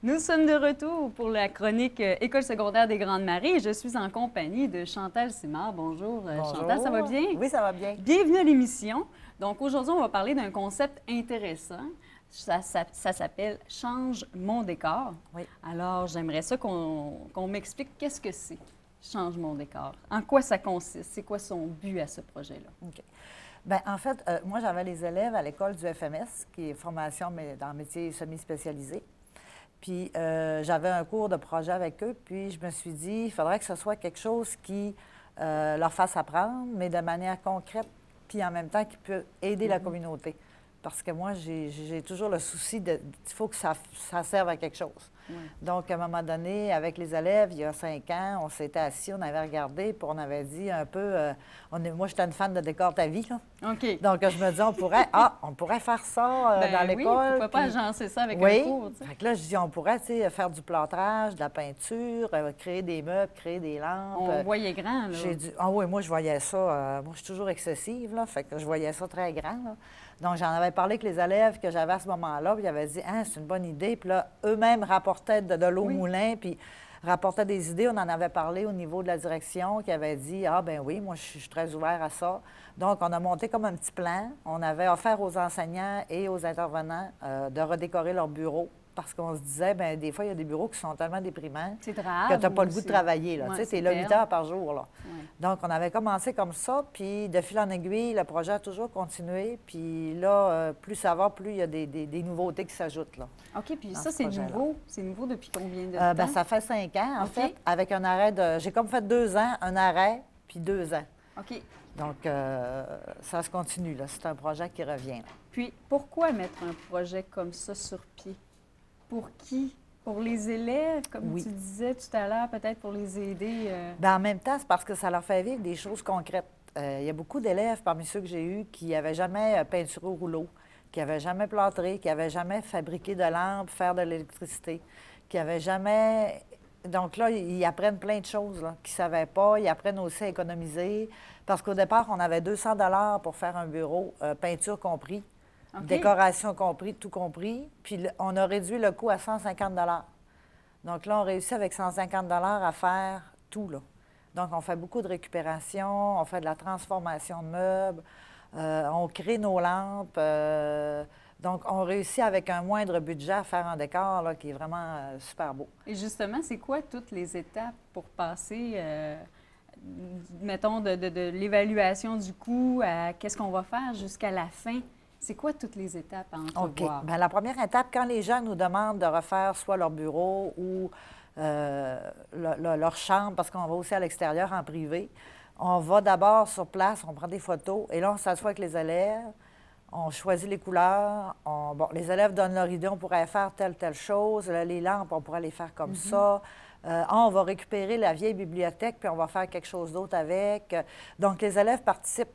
Nous sommes de retour pour la chronique École secondaire des Grandes Maries. Je suis en compagnie de Chantal Simard. Bonjour, Bonjour. Chantal, ça va bien? Oui, ça va bien. Bienvenue à l'émission. Donc aujourd'hui, on va parler d'un concept intéressant. Ça s'appelle « Change mon décor ». Oui. Alors, j'aimerais ça qu'on m'explique qu'est-ce que c'est « Change mon décor ». En quoi ça consiste? C'est quoi son but à ce projet-là? OK. Bien, en fait, moi, j'avais les élèves à l'école du FMS, qui est formation dans le métier semi-spécialisé. Puis, j'avais un cours de projet avec eux, puis je me suis dit, il faudrait que ce soit quelque chose qui leur fasse apprendre, mais de manière concrète, puis en même temps qui peut aider la communauté. Parce que moi, j'ai toujours le souci il faut que ça serve à quelque chose. Oui. Donc, à un moment donné, avec les élèves, il y a 5 ans, on s'était assis, on avait regardé, puis on avait dit un peu... moi, j'étais une fan de Décor ta vie, là. OK. Donc, je me dis, on pourrait faire ça Ben dans oui, l'école. pourquoi pas puis- agencer ça avec oui. un cours, tu sais. Fait que là, je dis, on pourrait, tu sais, faire du plâtrage, de la peinture, créer des meubles, créer des lampes. On voyait grand, là. J'ai dit, oui, moi, je voyais ça. Moi, je suis toujours excessive, là. Fait que je voyais ça très grand, là. Donc, j'en avais parlé avec les élèves que j'avais à ce moment-là, puis ils avaient dit, ah, c'est une bonne idée. Puis là, eux-mêmes rapportaient de l'eau au Oui. moulin, puis rapportaient des idées. On en avait parlé au niveau de la direction qui avait dit, ah, ben oui, moi, je suis très ouvert à ça. Donc, on a monté comme un petit plan. On avait offert aux enseignants et aux intervenants de redécorer leur bureau. Parce qu'on se disait, bien, des fois, il y a des bureaux qui sont tellement déprimants C'est que grave. tu n'as pas le goût de travailler. Là. Ouais, Tu sais, c'est tu es là 8 terne. heures par jour. Là. Ouais. Donc, on avait commencé comme ça, puis de fil en aiguille, le projet a toujours continué. Puis là, plus ça va, plus il y a des nouveautés qui s'ajoutent. Là. OK, puis dans ça, ce c'est projet-là. nouveau. C'est nouveau depuis combien de Ben, temps? ça fait 5 ans, en OK. fait, avec un arrêt de... J'ai comme fait 2 ans, un arrêt, puis 2 ans. OK. Donc, ça se continue. Là. C'est un projet qui revient. Là. Puis, pourquoi mettre un projet comme ça sur pied? Pour qui? Pour les élèves, comme Oui. tu disais tout à l'heure, peut-être pour les aider? Bien, en même temps, c'est parce que ça leur fait vivre des choses concrètes. Il y a beaucoup d'élèves parmi ceux que j'ai eus qui n'avaient jamais peinturé au rouleau, qui n'avaient jamais plâtré, qui n'avaient jamais fabriqué de lampes, faire de l'électricité, qui n'avaient jamais... Donc là, ils apprennent plein de choses là, qu'ils ne savaient pas. Ils apprennent aussi à économiser. Parce qu'au départ, on avait 200 pour faire un bureau, peinture compris, OK. décoration compris, tout compris. Puis on a réduit le coût à 150 Donc là, on réussit avec 150 à faire tout, là. Donc, on fait beaucoup de récupération, on fait de la transformation de meubles, on crée nos lampes. Donc, on réussit avec un moindre budget à faire un décor là, qui est vraiment super beau. Et justement, c'est quoi toutes les étapes pour passer, mettons, de l'évaluation du coût à qu'est-ce qu'on va faire jusqu'à la fin? C'est quoi toutes les étapes à OK. entrevoir? Bien, la première étape, quand les gens nous demandent de refaire soit leur bureau ou leur chambre, parce qu'on va aussi à l'extérieur en privé, on va d'abord sur place, on prend des photos, et là, on s'assoit avec les élèves, on choisit les couleurs. Bon, les élèves donnent leur idée, on pourrait faire telle chose. Là, les lampes, on pourrait les faire comme ça. On va récupérer la vieille bibliothèque, puis on va faire quelque chose d'autre avec. Donc, les élèves participent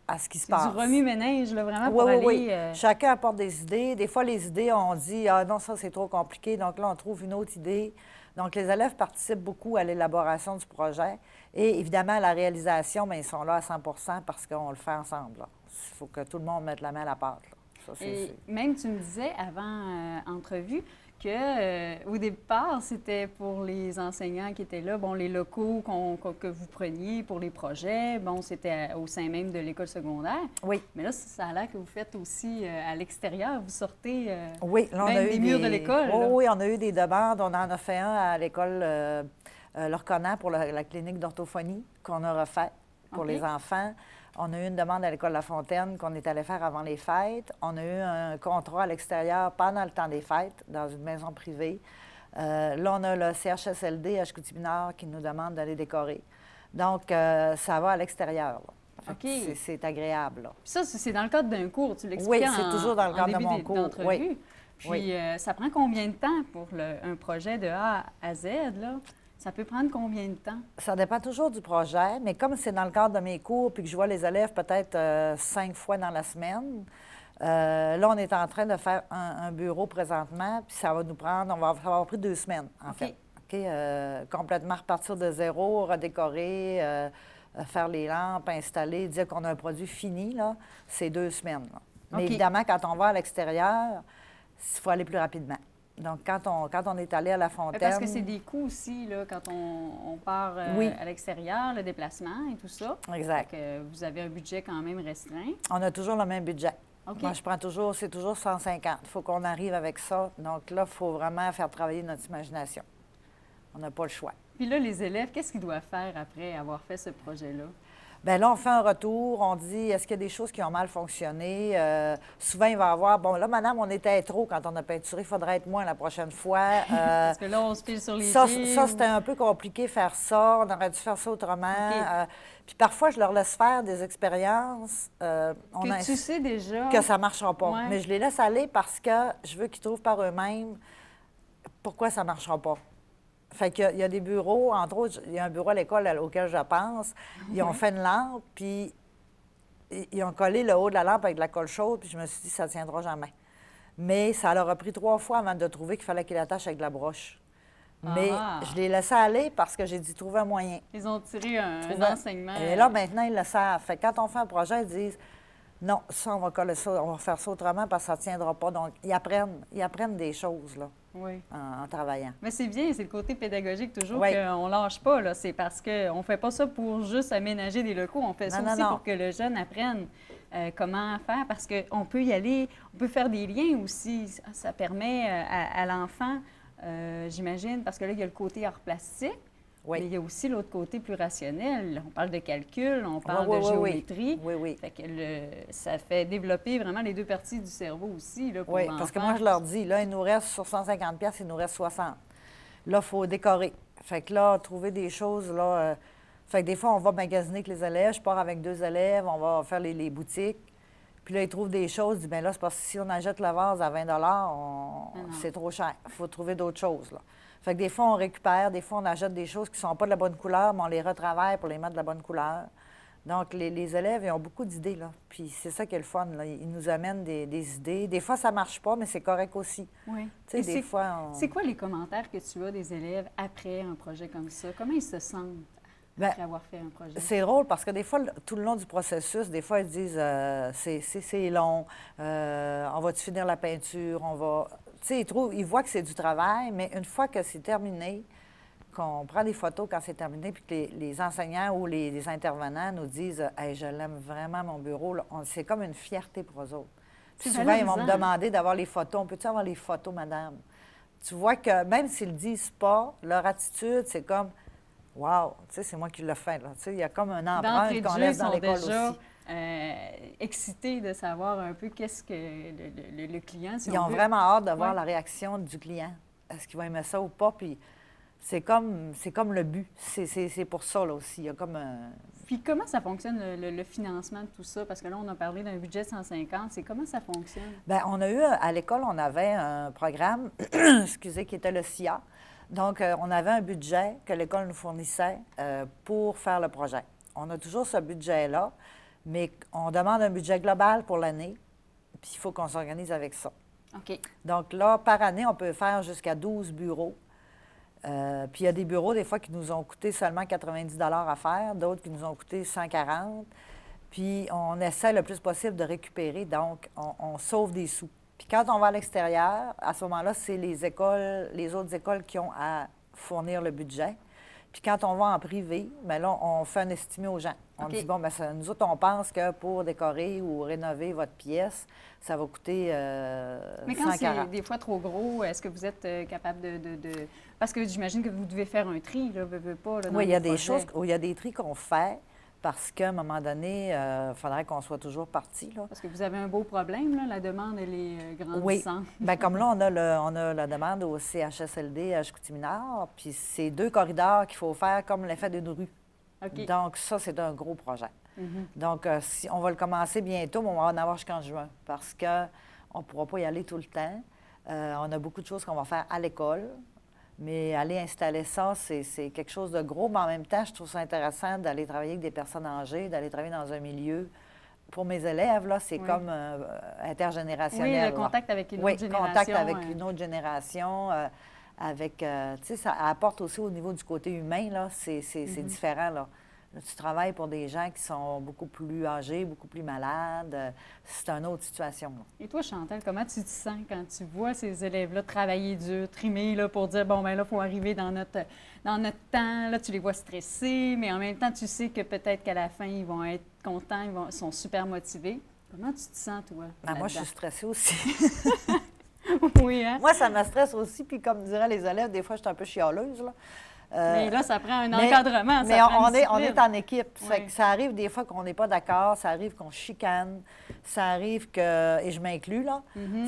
à ce qui se C'est passe. du remue-ménage, là, vraiment, Oui, pour oui, aller... oui. Chacun apporte des idées. Des fois, les idées, on dit « Ah non, ça, c'est trop compliqué. » Donc là, on trouve une autre idée. Donc, les élèves participent beaucoup à l'élaboration du projet. Et évidemment, à la réalisation, bien, ils sont là à 100 parce qu'on le fait ensemble. Là. Il faut que tout le monde mette la main à la pâte. Là. Ça, Et même, tu me disais avant entrevue que au départ, c'était pour les enseignants qui étaient là, bon, les locaux que vous preniez pour les projets, bon, c'était au sein même de l'école secondaire. Oui. Mais là, ça a l'air que vous faites aussi à l'extérieur, vous sortez Oui, là, on même a eu des murs de l'école. Oh, là. oui, on a eu des demandes. On en a fait un à l'école Lorconan pour la clinique d'orthophonie qu'on a refait pour OK. les enfants. On a eu une demande à l'école La Fontaine qu'on est allé faire avant les fêtes. On a eu un contrat à l'extérieur pendant le temps des fêtes dans une maison privée. Là, on a le CHSLD à Chicoutimi-Nord qui nous demande d'aller décorer. Donc, ça va à l'extérieur. Là. Fait que OK. c'est agréable. Là. Puis ça, c'est dans le cadre d'un cours, tu l'expliquais Oui, c'est toujours dans le en cadre de début mon cours. d'entrevue. Oui. Puis Oui. ça prend combien de temps pour un projet de A à Z, là? Ça peut prendre combien de temps? Ça dépend toujours du projet, mais comme c'est dans le cadre de mes cours puis que je vois les élèves peut-être 5 fois dans la semaine, là, on est en train de faire un bureau présentement, puis ça va nous prendre, ça va avoir pris 2 semaines, en OK. fait. OK, complètement repartir de zéro, redécorer, faire les lampes, installer, dire qu'on a un produit fini, là, c'est 2 semaines. Là. Mais OK. évidemment, quand on va à l'extérieur, il faut aller plus rapidement. Donc, quand on est allé à La Fontaine... Parce que c'est des coûts aussi, là, quand on part Oui. à l'extérieur, le déplacement et tout ça. Exact. Donc, vous avez un budget quand même restreint. On a toujours le même budget. OK. Moi, c'est toujours 150. Il faut qu'on arrive avec ça. Donc là, il faut vraiment faire travailler notre imagination. On n'a pas le choix. Puis là, les élèves, qu'est-ce qu'ils doivent faire après avoir fait ce projet-là? Bien là, on fait un retour, on dit, est-ce qu'il y a des choses qui ont mal fonctionné? Souvent, il va y avoir, bon, là, madame, on était trop quand on a peinturé, il faudrait être moins la prochaine fois. Parce que là, on se pile sur les ça, pieds. c'était un peu compliqué faire ça, on aurait dû faire ça autrement. OK. Puis parfois, je leur laisse faire des expériences. Tu sais déjà. Que ça ne marchera pas. Ouais. Mais je les laisse aller parce que je veux qu'ils trouvent par eux-mêmes pourquoi ça ne marchera pas. Fait qu'il y a des bureaux, entre autres, il y a un bureau à l'école auquel je pense. Ils ont fait une lampe, puis ils ont collé le haut de la lampe avec de la colle chaude, puis je me suis dit, ça ne tiendra jamais. Mais ça leur a pris 3 fois avant de trouver qu'il fallait qu'ils l'attachent avec de la broche. Mais je les laissais aller parce que j'ai dit, trouver un moyen. Ils ont tiré un enseignement. Et là, maintenant, ils le savent. Fait que quand on fait un projet, ils disent, non, ça, on va coller ça, on va faire ça autrement parce que ça ne tiendra pas. Donc, ils apprennent des choses, là. Oui. En travaillant. Mais c'est bien, c'est le côté pédagogique toujours Oui. qu'on ne lâche pas. Là. C'est parce qu'on ne fait pas ça pour juste aménager des locaux. On fait ça aussi pour que le jeune apprenne comment faire parce qu'on peut y aller, on peut faire des liens aussi. Ça permet à l'enfant, j'imagine, parce que là, il y a le côté art plastique. Oui. Mais il y a aussi l'autre côté plus rationnel. On parle de calcul, on parle de géométrie. Oui, oui. Fait que ça fait développer vraiment les deux parties du cerveau aussi. Là, pour oui, parce que moi, je leur dis, là, il nous reste sur 150 pièces, il nous reste 60. Là, il faut décorer. Fait que là, trouver des choses, là... fait que des fois, on va magasiner avec les élèves. Je pars avec 2 élèves, on va faire les boutiques. Puis là, ils trouvent des choses. Ils disent, bien là, c'est parce que si on achète le vase à 20 c'est trop cher. Il faut trouver d'autres choses, là. Fait que des fois, on récupère, des fois, on achète des choses qui ne sont pas de la bonne couleur, mais on les retravaille pour les mettre de la bonne couleur. Donc, les élèves, ils ont beaucoup d'idées, là. Puis c'est ça qui est le fun, là. Ils nous amènent des idées. Des fois, ça ne marche pas, mais c'est correct aussi. Oui. Tu sais, des fois, C'est quoi les commentaires que tu as des élèves après un projet comme ça? Comment ils se sentent après avoir fait un projet? C'est drôle parce que des fois, tout le long du processus, des fois, ils disent c'est long, on va-tu finir la peinture, on va... Tu sais, ils voient que c'est du travail, mais une fois que c'est terminé, qu'on prend des photos quand c'est terminé, puis que les enseignants ou les intervenants nous disent « Hey, je l'aime vraiment, mon bureau », c'est comme une fierté pour eux autres. Puis souvent, ils vont me demander d'avoir les photos. « On peut-tu avoir les photos, madame? » Tu vois que même s'ils ne le disent pas, leur attitude, c'est comme « Wow! » Tu sais, c'est moi qui l'ai fait, là. Tu sais, il y a comme un empreinte qu'on laisse dans l'école aussi. Excités de savoir un peu qu'est-ce que le client, si Ils ont vraiment hâte de voir la réaction du client. Est-ce qu'il va aimer ça ou pas? Puis c'est comme le but. C'est pour ça, là, aussi. Il y a comme un... Puis comment ça fonctionne, le financement de tout ça? Parce que là, on a parlé d'un budget de 150. C'est comment ça fonctionne? Bien, on a eu, à l'école, on avait un programme, excusez, qui était le SIA. Donc, on avait un budget que l'école nous fournissait pour faire le projet. On a toujours ce budget-là. Mais on demande un budget global pour l'année, puis il faut qu'on s'organise avec ça. OK. Donc là, par année, on peut faire jusqu'à 12 bureaux. Puis il y a des bureaux, des fois, qui nous ont coûté seulement 90 à faire, d'autres qui nous ont coûté 140. Puis on essaie le plus possible de récupérer, donc on sauve des sous. Puis quand on va à l'extérieur, à ce moment-là, c'est les autres écoles qui ont à fournir le budget. Puis quand on va en privé, bien là, on fait un estimé aux gens. On dit, bon, bien, nous autres, on pense que pour décorer ou rénover votre pièce, ça va coûter 140. Mais quand c'est des fois trop gros, est-ce que vous êtes capable de... Parce que j'imagine que vous devez faire un tri, là, pas, là, dans oui, il y a des choses, il y a des tris qu'on fait parce qu'à un moment donné, il faudrait qu'on soit toujours parti, là. Parce que vous avez un beau problème, là, la demande, elle est grandissante. Oui. Bien, comme là, on a la demande au CHSLD à Chicoutimi-Nord, puis c'est 2 corridors qu'il faut faire comme l'effet d'une rue. OK. Donc, ça, c'est un gros projet. Donc, si on va le commencer bientôt, mais on va en avoir jusqu'en juin parce qu'on ne pourra pas y aller tout le temps. On a beaucoup de choses qu'on va faire à l'école. Mais aller installer ça, c'est quelque chose de gros. Mais en même temps, je trouve ça intéressant d'aller travailler avec des personnes âgées, d'aller travailler dans un milieu. Pour mes élèves, là, c'est comme intergénérationnel. Oui, le contact avec une autre génération. Oui, contact avec une autre génération. Tu sais, ça apporte aussi au niveau du côté humain, là, c'est différent, là. Là, tu travailles pour des gens qui sont beaucoup plus âgés, beaucoup plus malades. C'est une autre situation, là. Et toi, Chantal, comment tu te sens quand tu vois ces élèves-là travailler dur, trimer là, pour dire, bon, ben là, il faut arriver dans notre temps. Là, tu les vois stressés, mais en même temps, tu sais que peut-être qu'à la fin, ils vont être contents, ils sont super motivés. Comment tu te sens, toi? Ben, moi, je suis stressée aussi. Oui, hein? Moi, ça me stresse aussi. Puis, comme diraient les élèves, des fois, je suis un peu chialeuse, là. Mais là, ça prend un encadrement. Mais ça prend on une est discipline. en équipe. Ça, Oui. fait que ça arrive des fois qu'on n'est pas d'accord, ça arrive qu'on chicane, ça arrive que, et je m'inclus, là,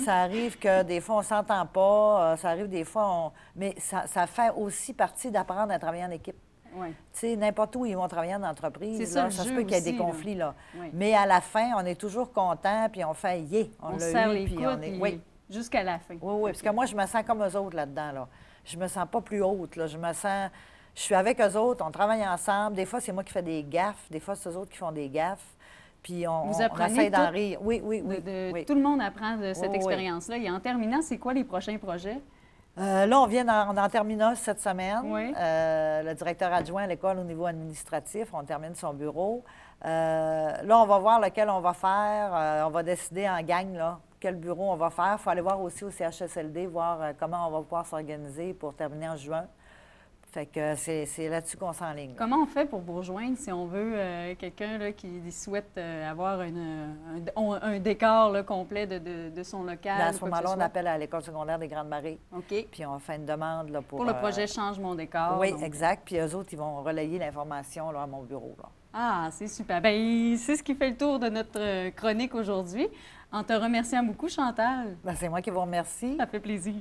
ça arrive que des fois on ne s'entend pas, ça arrive des fois, mais ça fait aussi partie d'apprendre à travailler en équipe. Oui. Tu sais, n'importe où ils vont travailler en entreprise, C'est ça, là, le ça se jeu peut qu'il y ait aussi, des là. conflits, là. Oui. Mais à la fin, on est toujours content, puis on fait « yeah », On on se l'a serre eu, les puis coudes, on est... puis Oui. jusqu'à la fin. Oui, oui, parce que moi, je me sens comme eux autres là-dedans, là. Je me sens pas plus haute, là. Je me sens... Je suis avec eux autres, on travaille ensemble. Des fois, c'est moi qui fais des gaffes. Des fois, c'est eux autres qui font des gaffes. Puis Vous on apprenez essaie d'en tout rire. Oui, oui, oui. Oui. Tout le monde apprend de cette Oui, oui. expérience-là. Et en terminant, c'est quoi les prochains projets? Là, on en termine un cette semaine. Oui. Le directeur adjoint à l'école au niveau administratif, on termine son bureau. Là, on va voir lequel on va faire. On va décider en gang, là, quel bureau on va faire. Il faut aller voir aussi au CHSLD, voir comment on va pouvoir s'organiser pour terminer en juin. Fait que c'est là-dessus qu'on s'enligne. Comment on fait pour vous rejoindre si on veut quelqu'un là, qui souhaite avoir un décor là, complet de son local? À ou ce quoi que moment-là, ce on soit? appelle à l'École secondaire des Grandes-Maries. OK. Puis on fait une demande là, Pour le projet Change mon décor. Oui, donc. exact. Puis eux autres, ils vont relayer l'information là, à mon bureau. Là. Ah, c'est super. Bien, c'est ce qui fait le tour de notre chronique aujourd'hui. En te remerciant beaucoup, Chantal. Ben, c'est moi qui vous remercie. Ça fait plaisir.